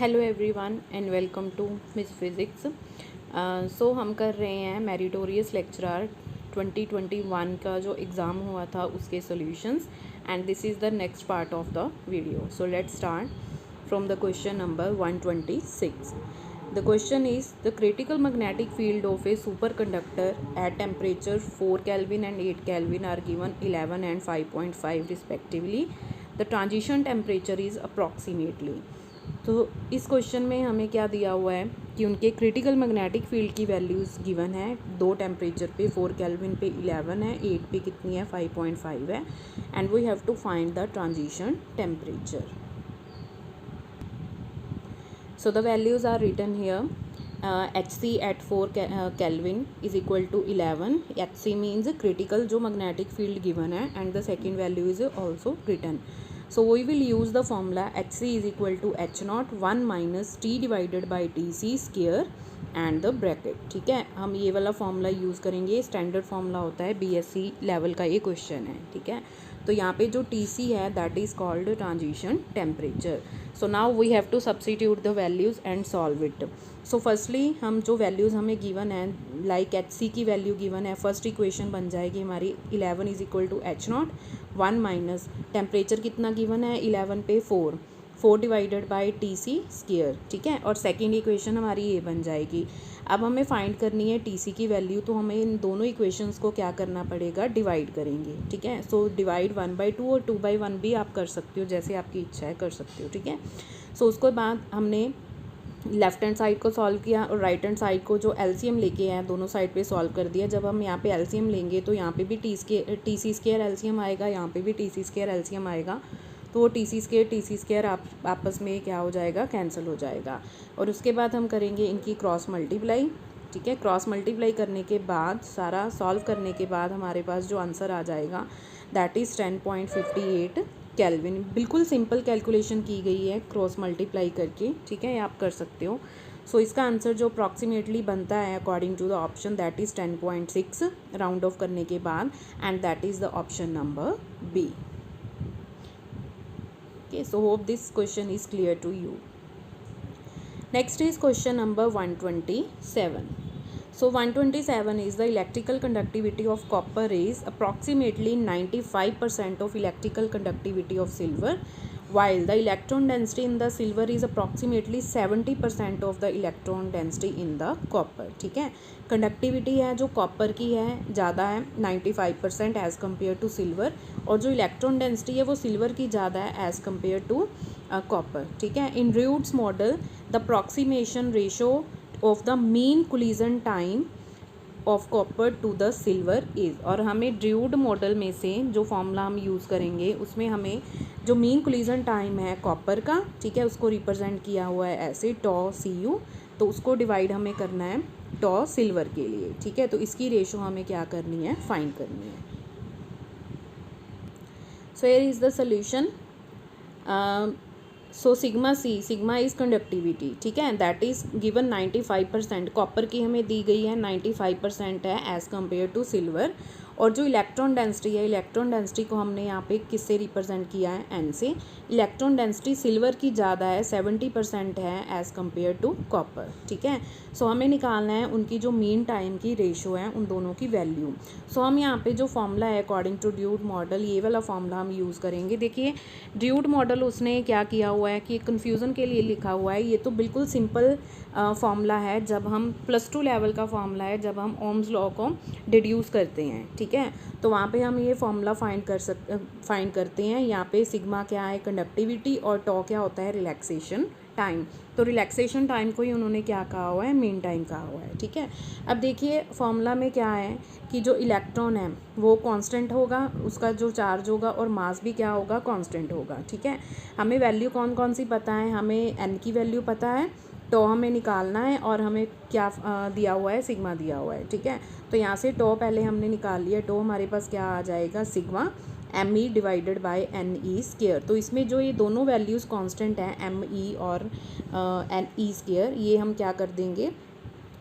Hello everyone and welcome to miss physics. So हम कर रहे हैं मेरिटोरियस लेक्चरर 2021 का जो एग्ज़ाम हुआ था उसके solutions and this is the next part of the video. So let's start from the question number 126. The question is the critical magnetic field of a superconductor at temperature 4 Kelvin and 8 Kelvin are given 11 and 5.5 respectively. The transition temperature is approximately. तो इस question में हमें क्या दिया हुआ है कि उनके क्रिटिकल मैग्नेटिक फील्ड की वैल्यूज़ गिवन है। दो टेम्परेचर पे 4 केल्विन पे 11 है, 8 पे कितनी है 5.5 है and we have to find the transition temperature. So the values are written here. HC at 4 Kelvin is equal to 11. HC means critical जो magnetic field given है and the second value is also written. So we will use the formula HC is equal to H naught 1 minus T divided by TC square and the bracket. ठीक है, हम ये वाला formula use करेंगे. Standard formula होता है, BSc level का ये क्वेश्चन है. ठीक है, तो यहाँ पे जो टीसी है that is called transition temperature. So now we have to substitute the values and solve it. So firstly हम जो वैल्यूज़ हमें गिवन है लाइक एच सी की वैल्यू गिवन है, फर्स्ट इक्वेशन बन जाएगी हमारी 11 is equal to H naught 1 minus temperature कितना गिवन है 11 पे 4 divided by T C square. ठीक है, और सेकेंड इक्वेशन हमारी ये बन जाएगी. अब हमें फाइंड करनी है टी सी की वैल्यू, तो हमें इन दोनों इक्वेशंस को क्या करना पड़ेगा, डिवाइड करेंगे. ठीक है, सो डिवाइड 1/2 और 2/1 भी आप कर सकते हो, जैसे आपकी इच्छा है कर सकते हो. ठीक है, सो उसके बाद हमने लेफ्ट हैंड साइड को सॉल्व किया और राइट हैंड साइड को जो एलसीएम लेके आए दोनों साइड पे सॉल्व कर दिया. जब हम यहाँ पे एलसीएम लेंगे तो यहाँ पे भी टी सी स्क्वायर एलसीएम आएगा, यहाँ पे भी टी सी स्क्वायर एलसीएम आएगा. तो वो टी सी स्क्वायर आपस में क्या हो जाएगा, कैंसिल हो जाएगा. और उसके बाद हम करेंगे इनकी क्रॉस मल्टीप्लाई. ठीक है, क्रॉस मल्टीप्लाई करने के बाद सारा सॉल्व करने के बाद हमारे पास जो आंसर आ जाएगा दैट इज़ 10.58 केल्विन. बिल्कुल सिंपल कैलकुलेशन की गई है क्रॉस मल्टीप्लाई करके. ठीक है, ये आप कर सकते हो. सो इसका आंसर जो अप्रॉक्सीमेटली बनता है according to the option that is 10.6 round off करने के बाद and that is the option number B. Okay, so hope this question is clear to you. Next is question number 127. So 127 is the electrical conductivity of copper is approximately 95% of electrical conductivity of silver, while the electron density in the silver is approximately 70% of the electron density in the copper. ठीक है, conductivity है जो copper की है ज़्यादा है 95% as compare to silver, और जो इलेक्ट्रॉन डेंसिटी है वो सिल्वर की ज़्यादा है एज़ कम्पेयर टू कॉपर. ठीक है, in Drude's model the approximation ratio of the mean collision time of copper to the silver is. और हमें ड्रूड मॉडल में से जो फॉर्मूला हम यूज़ करेंगे उसमें हमें जो मीन कोलिजन टाइम है कॉपर का, ठीक है, उसको रिप्रेजेंट किया हुआ है ऐसे टॉ सी यू, तो उसको डिवाइड हमें करना है टॉ सिल्वर के लिए. ठीक है, तो इसकी रेशो हमें क्या करनी है, फाइंड करनी है. So here is the solution. So sigma is conductivity. ठीक है, दैट इज़ गिवन 95%. कॉपर की हमें दी गई है 95% है एज़ कम्पेयर टू सिल्वर. और जो इलेक्ट्रॉन डेंसिटी है, इलेक्ट्रॉन डेंसिटी को हमने यहाँ पे किससे रिप्रेजेंट किया है, एन से. इलेक्ट्रॉन डेंसिटी सिल्वर की ज़्यादा है 70% है एज़ कम्पेयर टू कॉपर. ठीक है, सो हमें निकालना है उनकी जो मीन टाइम की रेशो है उन दोनों की वैल्यू. सो हम यहाँ पे जो फॉर्मूला है अकॉर्डिंग टू ड्यूड मॉडल, ये वाला फॉर्मूला हम यूज़ करेंगे. देखिए ड्यूड मॉडल उसने क्या किया हुआ है कि कन्फ्यूज़न के लिए लिखा हुआ है. ये तो बिल्कुल सिंपल फॉर्मूला है, जब हम +2 लेवल का फॉर्मूला है, जब हम ओम्स लॉ को डिड्यूस करते हैं. ठीक है, तो वहाँ पे हम ये फॉर्मूला फाइंड करते हैं. यहाँ पे सिग्मा क्या है, कंडक्टिविटी, और टॉ क्या होता है, रिलैक्सेशन टाइम. तो रिलैक्सेशन टाइम को ही उन्होंने क्या कहा हुआ है, मीन टाइम कहा हुआ है. ठीक है, अब देखिए फॉर्मूला में क्या है कि जो इलेक्ट्रॉन है वो कांस्टेंट होगा, उसका जो चार्ज होगा, और मास भी क्या होगा, कांस्टेंट होगा. ठीक है, हमें वैल्यू कौन कौन सी पता है, हमें एन की वैल्यू पता है, टॉ हमें निकालना है, और हमें क्या दिया हुआ है, सिग्मा दिया हुआ है. ठीक है, तो यहाँ से टॉ पहले हमने निकाल लिया. टॉ हमारे पास क्या आ जाएगा, sigma M E divided by N E square. तो इसमें जो ये दोनों वैल्यूज़ कांस्टेंट हैं एम ई और एन ई स्क्वायर, ये हम क्या कर देंगे,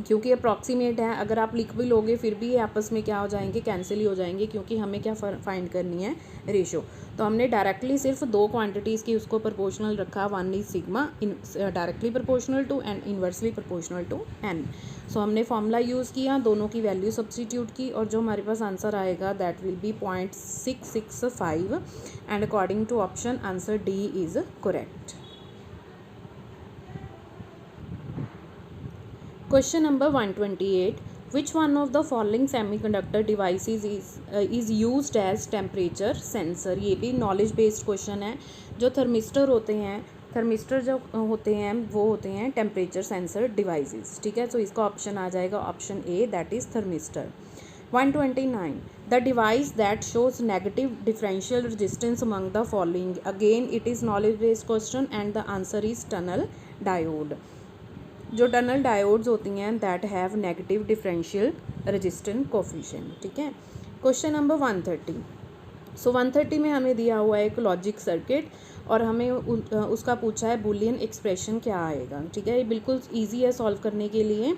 क्योंकि अप्रॉक्सीमेट है, अगर आप लिख भी लोगे फिर भी ये आपस में क्या हो जाएंगे, कैंसिल ही हो जाएंगे, क्योंकि हमें क्या फाइंड करनी है, रेशो। तो हमने डायरेक्टली सिर्फ दो क्वांटिटीज़ की उसको प्रोपोर्शनल रखा, one is sigma directly proportional to and inversely proportional to n. So हमने फॉर्मूला यूज़ किया, दोनों की वैल्यू सब्सटीट्यूट की, और जो हमारे पास आंसर आएगा that will be 0.665 and according to option answer D is correct. Question number 128. Which one of the following semiconductor devices is used as temperature sensor? ये भी नॉलेज बेस्ड क्वेश्चन है। जो थर्मिस्टर होते हैं, थर्मिस्टर जो होते हैं वो होते हैं टेम्परेचर सेंसर डिवाइसेस, ठीक है। तो इसका ऑप्शन आ जाएगा option A, that is thermistor. 129. The device that shows negative differential resistance among the following. Again it is knowledge based question and the answer is tunnel diode. जो tunnel diodes होती हैं that have negative differential resistance coefficient, ठीक है। Question number 130। सो 130 में हमें दिया हुआ है एक लॉजिक सर्किट और हमें उसका पूछा है बूलियन एक्सप्रेशन क्या आएगा, ठीक है। ये बिल्कुल ईजी है सॉल्व करने के लिए।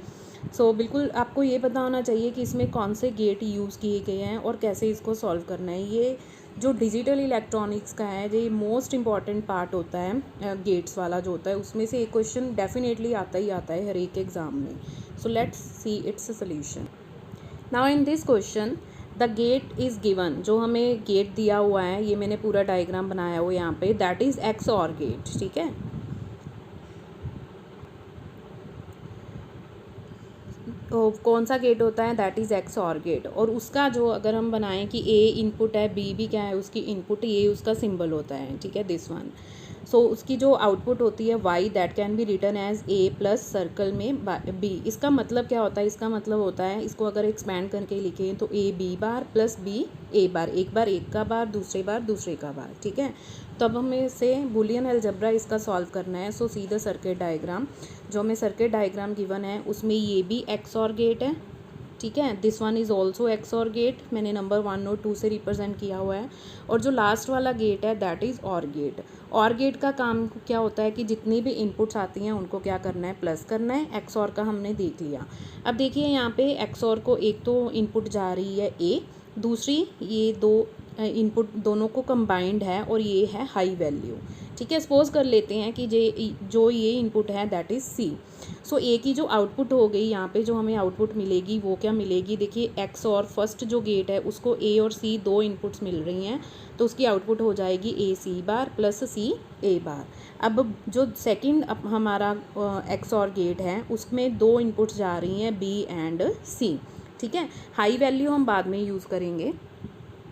सो बिल्कुल आपको ये पता होना चाहिए कि इसमें कौन से गेट यूज़ किए गए हैं और कैसे इसको सॉल्व करना है। ये जो डिजिटल इलेक्ट्रॉनिक्स का है ये मोस्ट इम्पॉर्टेंट पार्ट होता है, गेट्स वाला जो होता है उसमें से एक क्वेश्चन डेफिनेटली आता ही आता है हर एक एग्ज़ाम में। So let's see its solution. Now in this question the gate is given, जो हमें गेट दिया हुआ है, ये मैंने पूरा डायग्राम बनाया हुआ यहाँ पे, दैट इज़ एक्स और गेट, ठीक है। तो कौन सा गेट होता है, दैट इज़ एक्स और गेट, और उसका जो अगर हम बनाएं कि ए इनपुट है, बी भी क्या है उसकी इनपुट, ये उसका सिंबल होता है, ठीक है, दिस वन। सो उसकी जो आउटपुट होती है Y, that can be written as A plus circle में बी। इसका मतलब क्या होता है, इसका मतलब होता है, इसको अगर एक्सपैंड करके लिखें तो A B bar plus B A bar, एक बार एक का बार, दूसरे बार दूसरे का बार, ठीक है। तो अब हमें से बूलियन अलजेब्रा इसका सॉल्व करना है। सो सी द सर्किट डायग्राम, जो हमें सर्किट डायग्राम गिवन है उसमें ये भी एक्स और गेट है, ठीक है। This one is also x और गेट, मैंने नंबर 1 और 2 से रिप्रेजेंट किया हुआ है। और जो लास्ट वाला गेट है दैट इज़ और गेट। और गेट का काम क्या होता है कि जितनी भी इनपुट्स आती हैं उनको क्या करना है, प्लस करना है। एक्स और का हमने देख लिया। अब देखिए यहाँ पे एक्स और को एक तो इनपुट जा रही है ए, दूसरी ये दो इनपुट दोनों को कंबाइंड है और ये है हाई वैल्यू, ठीक है। सपोज कर लेते हैं कि जो ये इनपुट है दैट इज़ सी। सो ए की जो आउटपुट हो गई यहाँ पे, जो हमें आउटपुट मिलेगी वो क्या मिलेगी, देखिए एक्स और फर्स्ट जो गेट है उसको ए और सी दो इनपुट्स मिल रही हैं, तो उसकी आउटपुट हो जाएगी ए सी बार प्लस सी ए बार। अब जो सेकंड हमारा एक्स और गेट है उसमें दो इनपुट्स जा रही हैं बी एंड सी, ठीक है। हाई वैल्यू हम बाद में यूज़ करेंगे।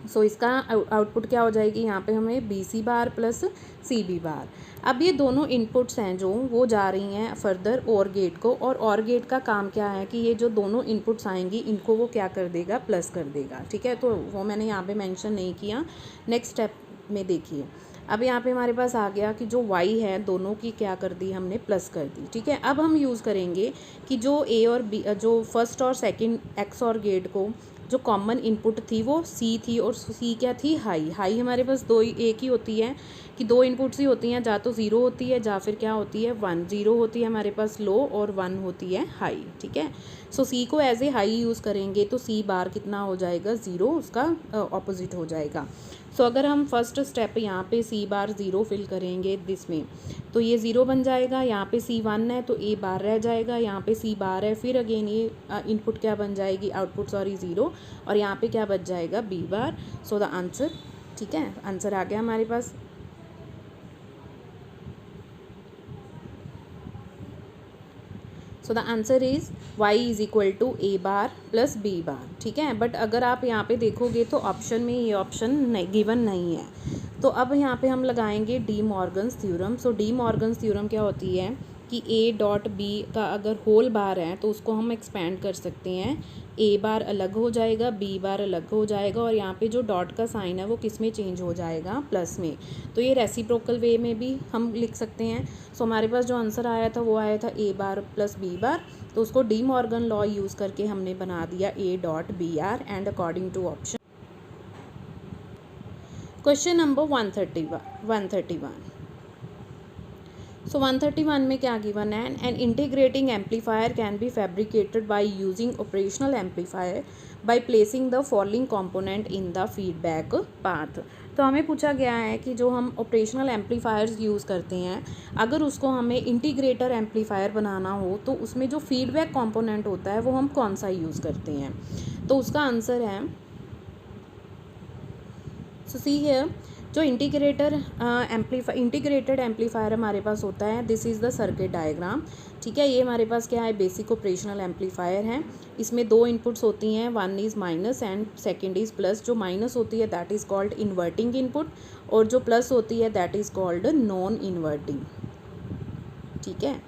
सो इसका आउटपुट क्या हो जाएगी, यहाँ पे हमें बी सी बार प्लस सी बी बार। अब ये दोनों इनपुट्स हैं जो वो जा रही हैं फर्दर और गेट को, और गेट का काम क्या है कि ये जो दोनों इनपुट्स आएंगी इनको वो क्या कर देगा, प्लस कर देगा, ठीक है। तो वो मैंने यहाँ पे मेंशन नहीं किया। नेक्स्ट स्टेप में देखिए, अब यहाँ पे हमारे पास आ गया कि जो y है दोनों की क्या कर दी हमने, प्लस कर दी, ठीक है। अब हम यूज़ करेंगे कि जो ए और बी, जो फर्स्ट और सेकंड एक्स और गेट को जो कॉमन इनपुट थी वो सी थी, और सी क्या थी, हाई। हाई हमारे पास दो एक ही होती है कि दो इनपुट्स ही होती हैं, जा तो ज़ीरो होती है या फिर क्या होती है, वन। ज़ीरो होती है हमारे पास लो और वन होती है हाई, ठीक है। सो सी को एज ए हाई यूज़ करेंगे तो सी बार कितना हो जाएगा, ज़ीरो, उसका ऑपोजिट हो जाएगा। सो अगर हम फर्स्ट स्टेप यहाँ पे सी बार ज़ीरो फिल करेंगे दिस में, तो ये ज़ीरो बन जाएगा। यहाँ पे सी वन है तो ए बार रह जाएगा, यहाँ पे सी बार है, फिर अगेन ये इनपुट क्या बन जाएगी, आउटपुट सॉरी ज़ीरो, और यहाँ पे क्या बच जाएगा, B bar. So the answer, ठीक है, आंसर आ गया हमारे पास। So the answer is y is equal to A bar plus B bar, ठीक है। बट अगर आप यहाँ पे देखोगे तो ऑप्शन में ये ऑप्शन गिवन नहीं है। तो अब यहाँ पे हम लगाएंगे डी मॉर्गन्स थ्योरम। सो डी मॉर्गन्स थ्योरम क्या होती है कि ए डॉट बी का अगर होल बार है तो उसको हम एक्सपैंड कर सकते हैं, ए बार अलग हो जाएगा, बी बार अलग हो जाएगा, और यहाँ पे जो डॉट का साइन है वो किस में चेंज हो जाएगा, प्लस में। तो ये रेसिप्रोकल वे में भी हम लिख सकते हैं। सो हमारे पास जो आंसर आया था वो आया था ए बार प्लस बी बार, तो उसको डी मॉर्गन लॉ यूज़ करके हमने बना दिया A dot B R, and according to option. Question number 131। So 131 में क्या गिवन है, an integrating amplifier can be fabricated by using operational amplifier by placing the following component in the feedback path. तो हमें पूछा गया है कि जो हम ऑपरेशनल एम्पलीफायर्स यूज़ करते हैं, अगर उसको हमें इंटीग्रेटर एम्पलीफायर बनाना हो तो उसमें जो फीडबैक कंपोनेंट होता है वो हम कौन सा यूज़ करते हैं। तो उसका आंसर है, सो सी हियर, जो इंटीग्रेटेड एम्पलीफायर हमारे पास होता है, this is the circuit diagram. ठीक है, ये हमारे पास क्या है, बेसिक ऑपरेशनल एम्पलीफायर है। इसमें दो इनपुट्स होती हैं, one is minus and second is plus. जो माइनस होती है that is called inverting input, और जो प्लस होती है that is called non inverting. ठीक है,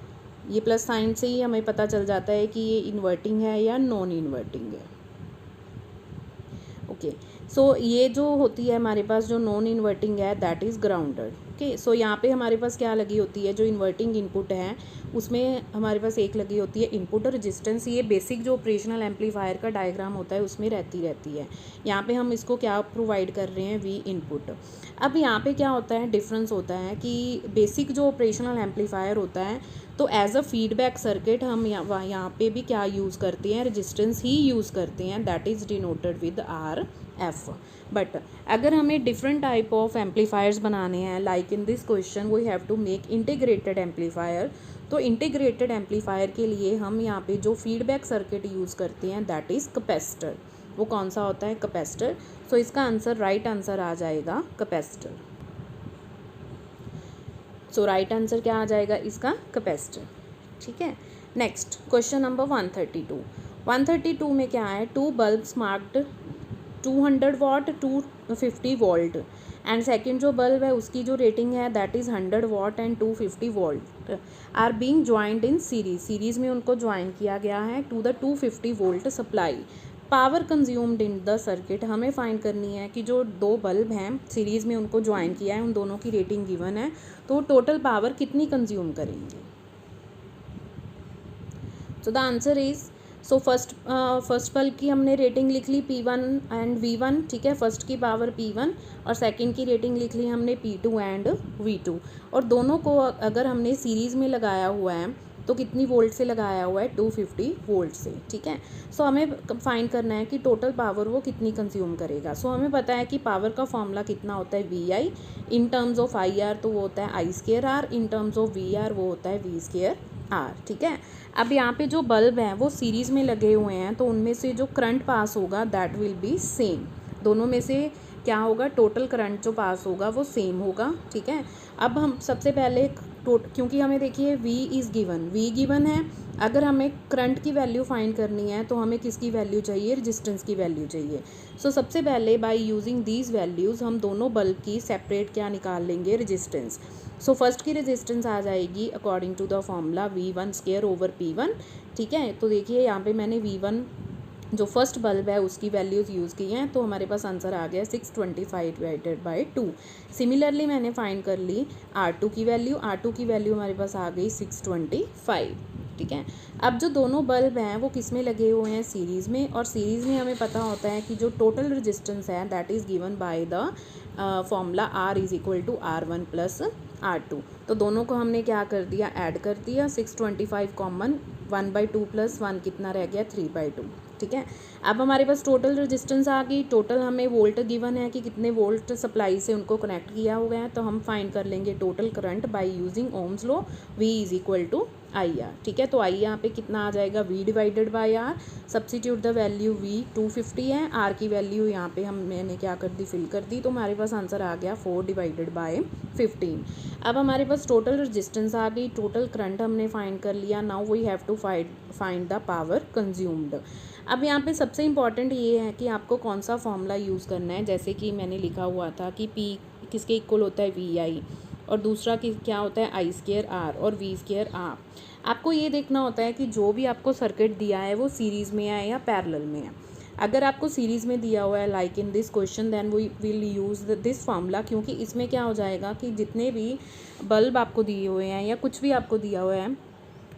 ये प्लस साइन से ही हमें पता चल जाता है कि ये इन्वर्टिंग है या नॉन इन्वर्टिंग है। ओके, सो ये जो होती है हमारे पास, जो नॉन इन्वर्टिंग है दैट इज़ ग्राउंडेड। ओके, सो यहाँ पे हमारे पास क्या लगी होती है, जो इन्वर्टिंग इनपुट है उसमें हमारे पास एक लगी होती है इनपुट रेजिस्टेंस। ये बेसिक जो ऑपरेशनल एम्पलीफायर का डायग्राम होता है उसमें रहती है। यहाँ पे हम इसको क्या प्रोवाइड कर रहे हैं, वी इनपुट। अब यहाँ पे क्या होता है, डिफरेंस होता है कि बेसिक जो ऑपरेशनल एम्पलीफायर होता है तो एज अ फीडबैक सर्किट हम यहाँ पे भी क्या यूज़ करते हैं, रेजिस्टेंस ही यूज़ करते हैं, that is denoted with R F. But अगर हमें डिफरेंट टाइप ऑफ एम्पलीफायर्स बनाने हैं, like in this question we have to make integrated amplifier, तो इंटीग्रेटेड एम्पलीफायर के लिए हम यहाँ पे जो फीडबैक सर्किट यूज़ करते हैं दैट इज़ कैपेसिटर। वो कौन सा होता है, कैपेसिटर। सो इसका आंसर, राइट आंसर आ जाएगा कैपेसिटर। सो राइट आंसर क्या आ जाएगा इसका, कैपेसिटर। ठीक है, नेक्स्ट क्वेश्चन नंबर 132। 132 में क्या है, two bulbs marked 200 watt 250 volt, and second जो बल्ब है उसकी जो रेटिंग है that is 100 watt and 250 volt are being joined in series में उनको ज्वाइन किया गया है to the 250 volt supply. Power consumed in the circuit, हमें फाइंड करनी है कि जो दो बल्ब हैं सीरीज़ में उनको ज्वाइन किया है, उन दोनों की रेटिंग गिवन है, तो टोटल पावर कितनी कंज्यूम करेंगे। सो the answer is, so first bulb की हमने रेटिंग लिख ली P1 एंड V1। ठीक है, फर्स्ट की पावर P1 और सेकंड की रेटिंग लिख ली हमने P2 एंड V2, और दोनों को अगर हमने सीरीज़ में लगाया हुआ है तो कितनी वोल्ट से लगाया हुआ है, 250 वोल्ट से। ठीक है, सो हमें फाइंड करना है कि टोटल पावर वो कितनी कंज्यूम करेगा। सो हमें पता है कि पावर का फॉर्मूला कितना होता है, VI in terms of IR तो वो होता है I²R, in terms of VR वो होता है V²R। ठीक है, अब यहाँ पे जो बल्ब हैं वो सीरीज़ में लगे हुए हैं, तो उनमें से जो करंट पास होगा दैट विल बी सेम। दोनों में से क्या होगा, टोटल करंट जो पास होगा वो सेम होगा। ठीक है, अब हम सबसे पहले क्योंकि हमें देखिए V गिवन है, अगर हमें करंट की वैल्यू फाइंड करनी है तो हमें किसकी वैल्यू चाहिए, रेजिस्टेंस की वैल्यू चाहिए। सो सबसे पहले बाय यूजिंग दीज वैल्यूज़ हम दोनों बल्ब की सेपरेट क्या निकाल लेंगे, रेजिस्टेंस। सो फर्स्ट की रेजिस्टेंस आ जाएगी according to the formula V1² P1। ठीक है, तो देखिए यहाँ पे मैंने V1 जो फर्स्ट बल्ब है उसकी वैल्यूज़ यूज़ की हैं, तो हमारे पास आंसर आ गया 625 डिवाइडेड बाई 2। सिमिलरली मैंने फाइंड कर ली R2 की वैल्यू हमारे पास आ गई 625। ठीक है, अब जो दोनों बल्ब हैं वो किस में लगे हुए हैं, सीरीज़ में, और सीरीज़ में हमें पता होता है कि जो टोटल रेजिस्टेंस है that is given by the formula R is equal to R1 plus R2। तो दोनों को हमने क्या कर दिया, ऐड कर दिया, 625 कॉमन, 1/2 प्लस 1 कितना रह गया, 3/2। ठीक है, अब हमारे पास टोटल रेजिस्टेंस आ गई, टोटल हमें वोल्ट गिवन है कि कितने वोल्ट सप्लाई से उनको कनेक्ट किया हुआ है, तो हम फाइंड कर लेंगे total current by using Ohm's law, V is equal to IR। ठीक है, तो I यहाँ पे कितना आ जाएगा, V divided by R, substitute the value V 250 है, R की वैल्यू यहाँ पे मैंने क्या कर दी, फिल कर दी, तो हमारे पास आंसर आ गया 4 डिवाइडेड बाय 15। अब हमारे पास टोटल रेजिस्टेंस आ गई, टोटल करंट हमने फाइंड कर लिया, now we have to find the power consumed. अब यहाँ पे सबसे इम्पॉर्टेंट ये है कि आपको कौन सा फॉर्मूला यूज़ करना है, जैसे कि मैंने लिखा हुआ था कि P किसके इक्वल होता है, VI, और दूसरा क्या होता है, I²R और V²R। आपको ये देखना होता है कि जो भी आपको सर्किट दिया है वो सीरीज़ में है या पैरेलल में है। अगर आपको सीरीज़ में दिया हुआ है like in this question, then we will use this formula, क्योंकि इसमें क्या हो जाएगा कि जितने भी बल्ब आपको दिए हुए हैं या कुछ भी आपको दिया हुआ है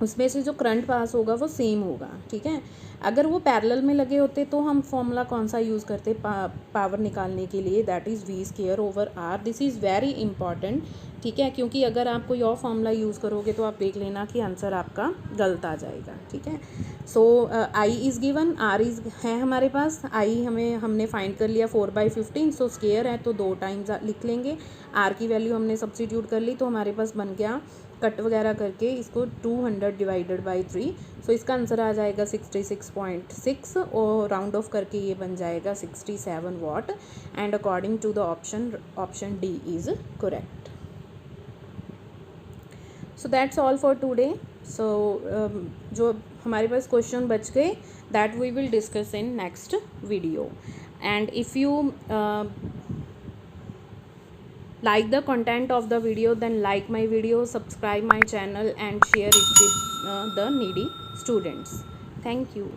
उसमें से जो करंट पास होगा वो सेम होगा। ठीक है, अगर वो पैरेलल में लगे होते तो हम फॉर्मूला कौन सा यूज़ करते पावर निकालने के लिए, that is V square over R. This is very important, ठीक है, क्योंकि अगर आप कोई और फॉर्मूला यूज़ करोगे तो आप देख लेना कि आंसर आपका गलत आ जाएगा, ठीक है। सो I is given, are is है हमारे पास, आई हमने फाइंड कर लिया 4/15, सो स्क्वायर है तो 2 टाइम्स लिख लेंगे। आर की वैल्यू हमने सब्स्टिट्यूट कर ली तो हमारे पास बन गया, कट वगैरह करके इसको 200 डिवाइडेड बाई 3, सो इसका आंसर आ जाएगा 66.6 और राउंड ऑफ करके ये बन जाएगा 67 watt, and according to the option D is correct. So that's all for today. सो जो हमारे पास क्वेश्चन बच गए that we will discuss in next video, and if you like the content of the video, then like my video, subscribe my channel and share it with the needy students. Thank you.